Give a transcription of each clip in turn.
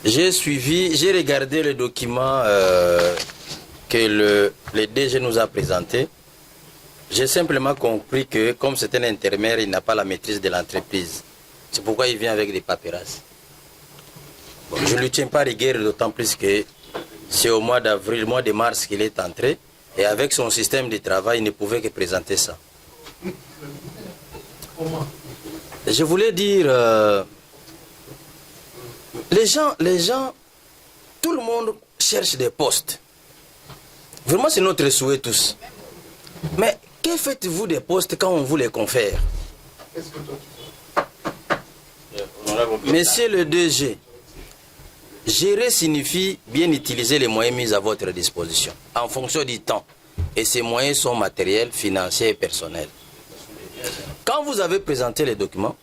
j'ai regardé le document que le DG nous a présenté. J'ai simplement compris que comme c'est un intérimaire, il n'a pas la maîtrise de l'entreprise. C'est pourquoi il vient avec des paperasses. Bon, je ne lui tiens pas rigueur, d'autant plus que c'est au mois d'avril, mois de mars qu'il est entré. Et avec son système de travail, il ne pouvait que présenter ça. Je voulais dire, les gens, tout le monde cherche des postes. Vraiment, c'est notre souhait tous. Mais que faites-vous des postes quand on vous les confère? Monsieur le DG, gérer signifie bien utiliser les moyens mis à votre disposition en fonction du temps. Et ces moyens sont matériels, financiers et personnels. Quand vous avez présenté les documents,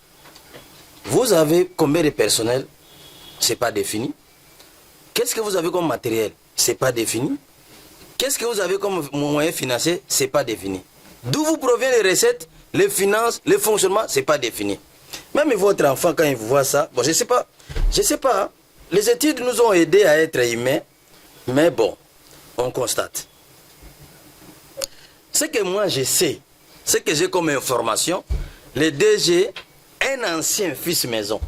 vous avez combien de personnel? Ce n'est pas défini. Qu'est-ce que vous avez comme matériel? Ce n'est pas défini. Qu'est-ce que vous avez comme moyens financiers? Ce n'est pas défini. D'où vous proviennent les recettes, les finances, le fonctionnement? Ce n'est pas défini. Même votre enfant, quand il voit ça, bon, je ne sais pas. Hein. Les études nous ont aidés à être humains, mais bon, on constate. Ce que moi je sais, ce que j'ai comme information, le DG, un ancien fils maison.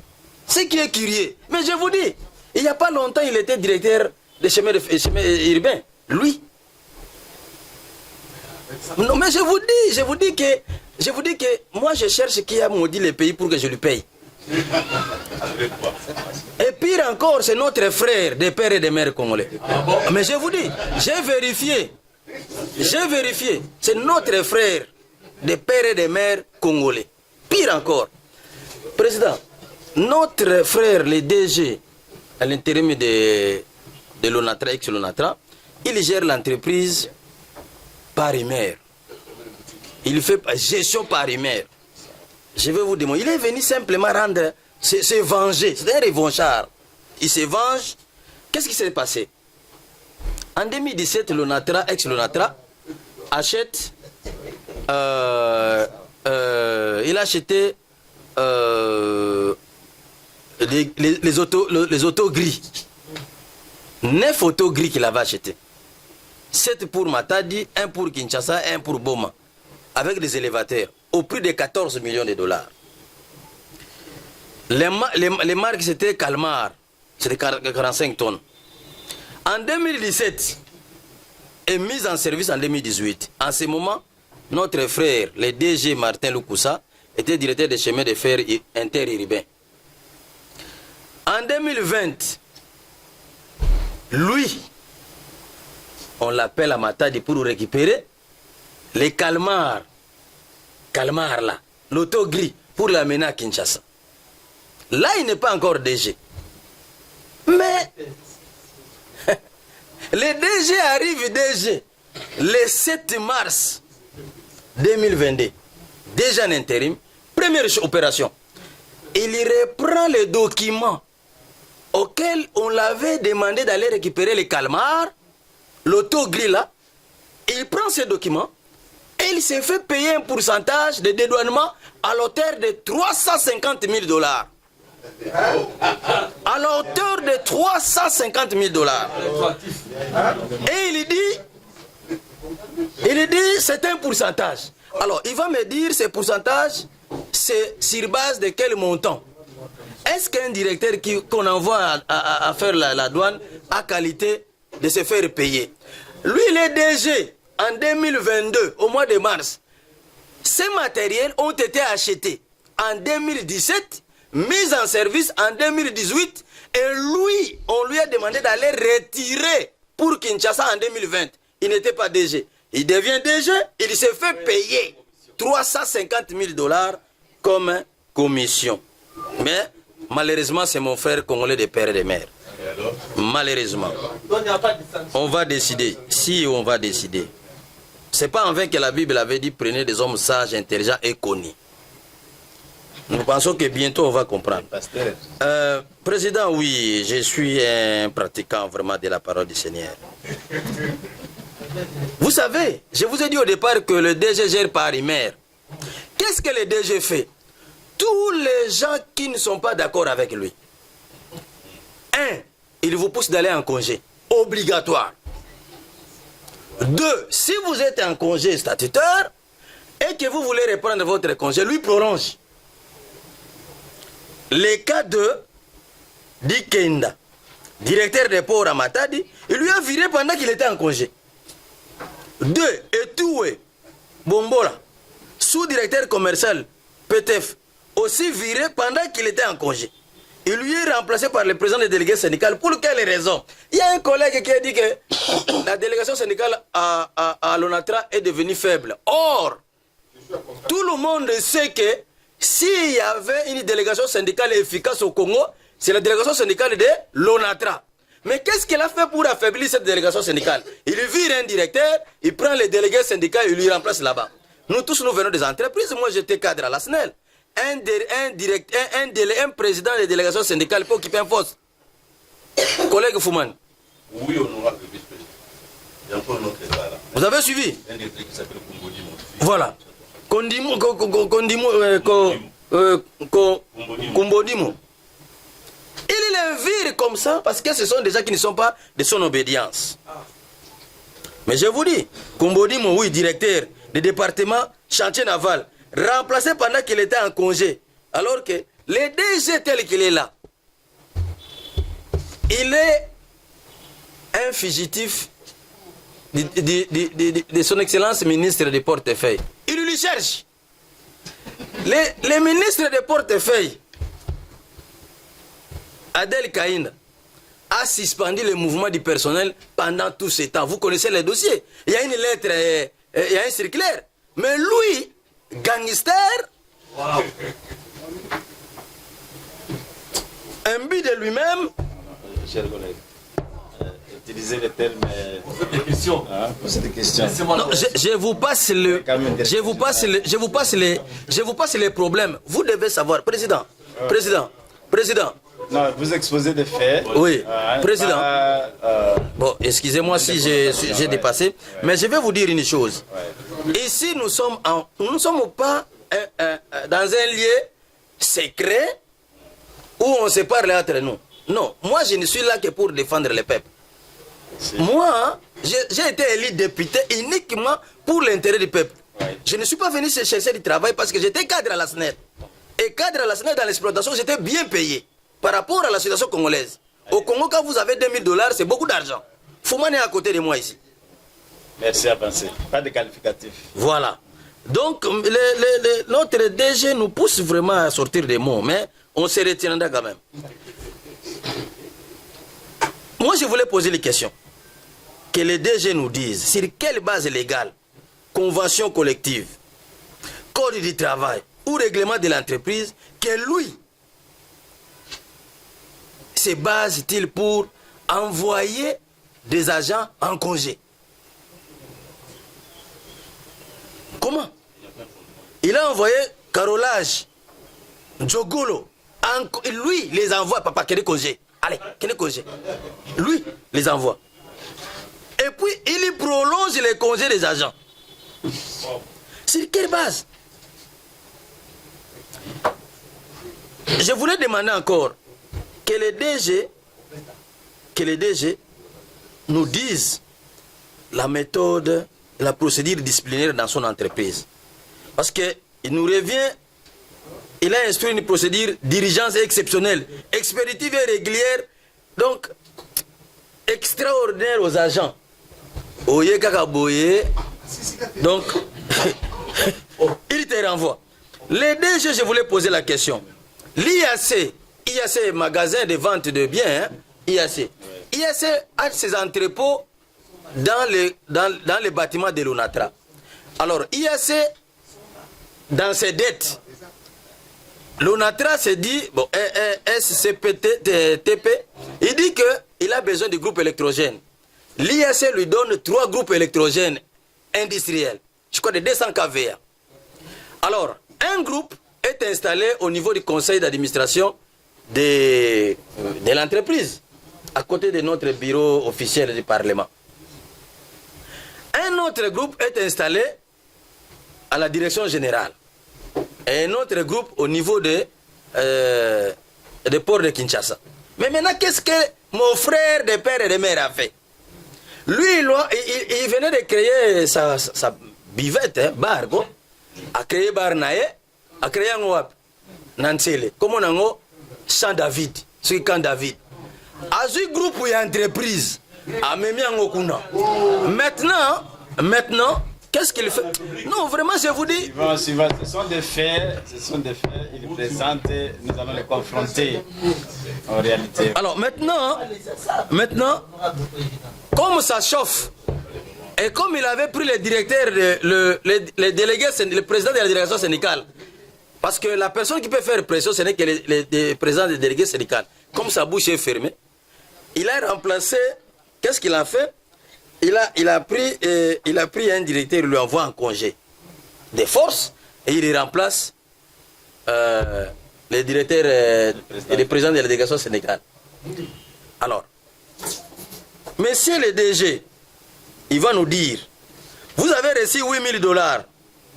Ce qui est curieux. Mais je vous dis, il n'y a pas longtemps, il était directeur des chemins urbains. Lui. Non, mais je vous dis que moi je cherche qui a maudit le pays pour que je lui paye. Et pire encore, c'est notre frère des pères et des mères congolais. Mais je vous dis, j'ai vérifié, c'est notre frère des pères et des mères congolais. Pire encore, président, notre frère, le DG, à l'intérim de l'ONATRA, ex-LONATRA, il gère l'entreprise Paris-Mer. Il fait gestion Paris-Mer. Je vais vous demander, il est venu simplement rendre, se venger. C'est un revanchard. Il se venge. Qu'est-ce qui s'est passé? En 2017, l'ONATRA, ex-LONATRA, achète, il a acheté les autos gris. 9 autos gris qu'il avait achetés. 7 pour Matadi, 1 pour Kinshasa, 1 pour Boma. Avec des élévateurs, au prix de 14 millions de dollars. Les marques, c'était Calmar, c'était 45 tonnes. En 2017, et mise en service en 2018. En ce moment, notre frère, le DG Martin Lukusa, était directeur des chemins de fer interurbains. En 2020, lui, on l'appelle à Matadi pour récupérer les Calmar là, l'auto gris, pour l'amener à Kinshasa. Là, il n'est pas encore DG. Mais, le DG arrive DG le 7 mars 2022. Déjà en intérim, première opération. Il reprend les documents auxquels on l'avait demandé d'aller récupérer les Calmar, l'auto gris là. Il prend ces documents et il s'est fait payer un pourcentage de dédouanement à l'auteur de 350 000 dollars. À l'auteur de 350 000 dollars. Et il dit c'est un pourcentage. Alors il va me dire ce pourcentage, c'est sur base de quel montant? Est-ce qu'un directeur qu'on envoie à faire la douane a qualité de se faire payer? Lui, les DG, en 2022, au mois de mars, ces matériels ont été achetés en 2017, mis en service en 2018, et lui, on lui a demandé d'aller retirer pour Kinshasa en 2020. Il n'était pas DG. Il devient DG, il se fait payer 350 000 dollars comme commission. Mais malheureusement, c'est mon frère congolais de père et de mère. Malheureusement. On va décider. Si on va décider. C'est pas en vain que la Bible avait dit prenez des hommes sages, intelligents et connus. Nous pensons que bientôt on va comprendre. Président, oui, je suis un pratiquant vraiment de la parole du Seigneur. Vous savez, je vous ai dit au départ que le DG gère Paris-Mer. Qu'est-ce que le DG fait? Tous les gens qui ne sont pas d'accord avec lui. il vous pousse d'aller en congé. Obligatoire. 2, si vous êtes en congé statutaire et que vous voulez reprendre votre congé, lui prolonge. Le cas de Dikenda, directeur des ports à Matadi, il lui a viré pendant qu'il était en congé. 2, Etoué Bombola, sous-directeur commercial PTF, aussi viré pendant qu'il était en congé. Il lui est remplacé par le président des délégués syndicales. Pour quelle raison? Il y a un collègue qui a dit que la délégation syndicale à l'ONATRA est devenue faible. Or, tout le monde sait que s'il y avait une délégation syndicale efficace au Congo, c'est la délégation syndicale de l'ONATRA. Mais qu'est-ce qu'il a fait pour affaiblir cette délégation syndicale? Il vire un directeur, il prend les délégués syndicaux et il lui remplace là-bas. Nous tous, nous venons des entreprises. Moi, j'étais cadre à la SNEL. Un président des délégations syndicales peut occuper un poste. Collègue Fouman. Oui, honorable vice-président. Il y a encore un autre débat là. Vous avez suivi? Un directeur qui s'appelle Kumbodimo. Voilà. Kumbodimo. Il les vire comme ça parce que ce sont des gens qui ne sont pas de son obédience. Mais je vous dis, Kumbodimo, oui, directeur du département chantier naval, remplacé pendant qu'il était en congé. Alors que le DG tel qu'il est là, il est un fugitif de son excellence ministre de portefeuille. Il lui cherche. Les ministres de portefeuille, Adel Kaïna, a suspendu le mouvement du personnel pendant tout ce temps. Vous connaissez les dossiers. Il y a une lettre, il y a un circulaire. Mais lui, gangster, wow, imbu de lui-même. Chers collègues, utilisez les termes. Posez des questions. Posez des questions. Non, je vous passe le, je vous passe les problèmes. Vous devez savoir, président. Non, vous exposez des faits. Oui, président. Bon, excusez-moi si j'ai dépassé, mais je vais vous dire une chose. Ici, nous ne sommes pas dans un lieu secret où on se parle entre nous. Non, moi je ne suis là que pour défendre le peuple. Moi, j'ai été élu député uniquement pour l'intérêt du peuple. Je ne suis pas venu chercher du travail parce que j'étais cadre à la SNEL. Et cadre à la SNEL dans l'exploitation, j'étais bien payé par rapport à la situation congolaise. Au Congo, quand vous avez $2000, c'est beaucoup d'argent. Fouman est à côté de moi ici. Merci à penser. Pas de qualificatif. Voilà. Donc, notre DG nous pousse vraiment à sortir des mots, mais on se retiendra quand même. Moi, je voulais poser les questions. Que les DG nous disent sur quelle base légale, convention collective, code du travail ou règlement de l'entreprise, que lui se base-t-il pour envoyer des agents en congé? Comment? Il a envoyé Carolage, Djogolo, lui les envoie, papa, quel congé? Allez, quel congé? Lui les envoie. Et puis il prolonge les congés des agents. Sur quelle base? Je voulais demander encore que les DG nous disent la méthode, la procédure disciplinaire dans son entreprise. Parce qu'il nous revient, il a instruit une procédure d'urgence exceptionnelle, expéditive et régulière, donc extraordinaire aux agents. Oye kakaboye, donc il te renvoie. Les DG, je voulais poser la question. L'IAC, magasin de vente de biens, IAC a ses entrepôts dans les bâtiments de l'ONATRA. Alors, IAC, dans ses dettes, l'ONATRA s'est dit, bon, SCPTP, il dit qu'il a besoin de groupes électrogènes. L'IAC lui donne 3 groupes électrogènes industriels, je crois de 200 kVA. Alors, un groupe est installé au niveau du conseil d'administration de l'entreprise, à côté de notre bureau officiel du Parlement. Un autre groupe est installé à la direction générale. Et un autre groupe au niveau des ports de Kinshasa. Mais maintenant, qu'est-ce que mon frère de père et de mère a fait? Lui, il venait de créer sa bivette, hein, bar, quoi. A créé bar nae, a créé un wap, nansele. Comme on a un Champ David, ce Camp David. A ce groupe ou entreprise, a même un okuna. Maintenant, qu'est-ce qu'il fait? Non, vraiment, je vous dis. Ce sont des faits, ils présentent, nous allons les confronter en réalité. Alors maintenant, comme ça chauffe, et comme il avait pris le directeur, le délégué, le président de la délégation syndicale, parce que la personne qui peut faire pression, ce n'est que le président des délégués syndicales. Comme sa bouche est fermée, il a remplacé, qu'est-ce qu'il a fait? Il a pris un directeur, il lui envoie en congé des forces et il remplace le directeur et le président de la délégation syndicale. Alors, monsieur le DG, il va nous dire, vous avez reçu $8 000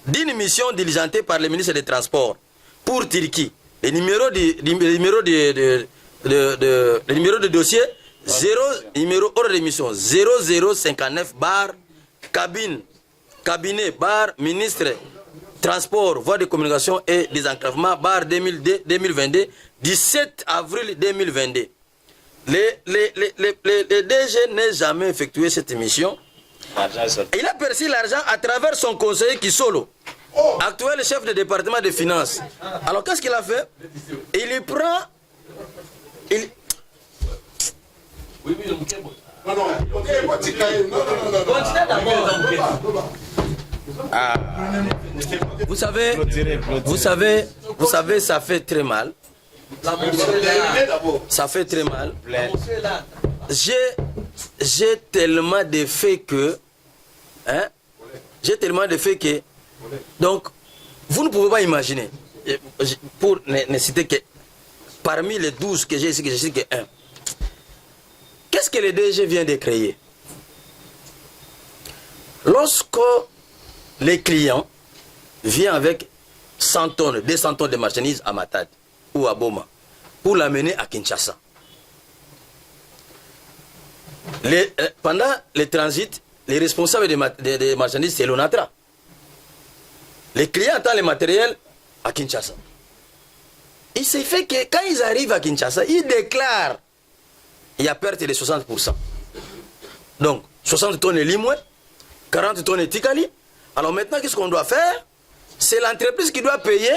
d'une mission diligentée par le ministre des Transports pour Turquie. Le numéro de dossier, numéro hors de mission 0059 bar cabinet bar ministre transport voie de communication et désenclavement bar 2022 17 avril 2022. Le DG n'a jamais effectué cette mission. Il a perçu l'argent à travers son conseiller Kisolo, actuel chef de département des finances. Alors qu'est-ce qu'il a fait? Il y prend... Vous savez, ça fait très mal. Ça fait très mal. J'ai tellement de faits que... Hein? J'ai tellement de faits que... Donc, vous ne pouvez pas imaginer. Pour ne citer que... Parmi les 12 que j'ai ici, que je sais que 1. Qu'est-ce que le DG vient de créer? Lorsque les clients viennent avec 100 tonnes, 200 tonnes de marchandises à Matadi ou à Boma pour l'amener à Kinshasa, pendant le transit, les responsables des marchandises, c'est l'ONATRA. Les clients attendent le matériel à Kinshasa. Il s'est fait que quand ils arrivent à Kinshasa, ils déclarent il y a perte de 60%. Donc, 60 tonnes de Limoué, 40 tonnes de Tikali. Alors maintenant, qu'est-ce qu'on doit faire? C'est l'entreprise qui doit payer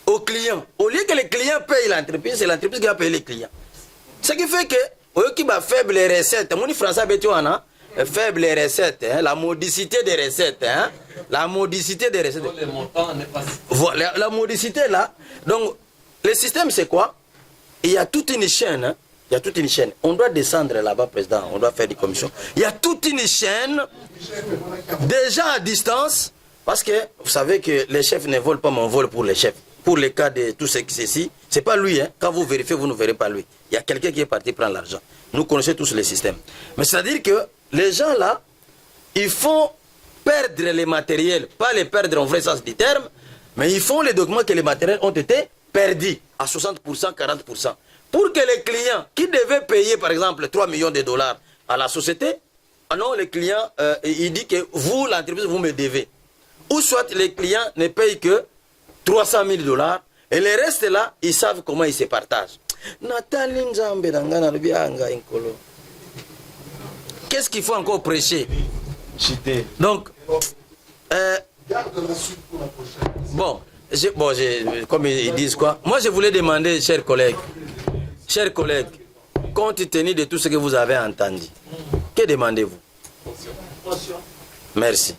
aux clients. Au lieu que les clients payent l'entreprise, c'est l'entreprise qui va payer les clients. Ce qui fait que, au lieu qu'il va faible les recettes, mon français bétuana, faible les recettes, hein, la modicité des recettes, hein, la modicité des recettes. Voilà, la modicité là. Donc, le système c'est quoi? Il y a toute une chaîne, hein. Il y a toute une chaîne. On doit descendre là-bas, président. On doit faire des commissions. Il y a toute une chaîne, déjà à distance, parce que vous savez que les chefs ne volent pas mon vol pour les chefs. Pour le cas de tout ce qui c'est ici, c'est pas lui. Hein. Quand vous vérifiez, vous ne verrez pas lui. Il y a quelqu'un qui est parti prendre l'argent. Nous connaissons tous les systèmes. Mais c'est-à-dire que les gens là, ils font perdre les matériels, pas les perdre en vrai sens du terme, mais ils font les documents que les matériels ont été perdus à 60%, 40%. Pour que les clients qui devaient payer, par exemple, 3 millions de dollars à la société, non, les clients, il dit que vous, l'entreprise, vous me devez. Ou soit les clients ne payent que 300 000 dollars, et le reste là, ils savent comment ils se partagent. Qu'est-ce qu'il faut encore prêcher? Donc, comme ils disent quoi? Moi, je voulais demander, chers collègues, compte tenu de tout ce que vous avez entendu, que demandez-vous? Merci.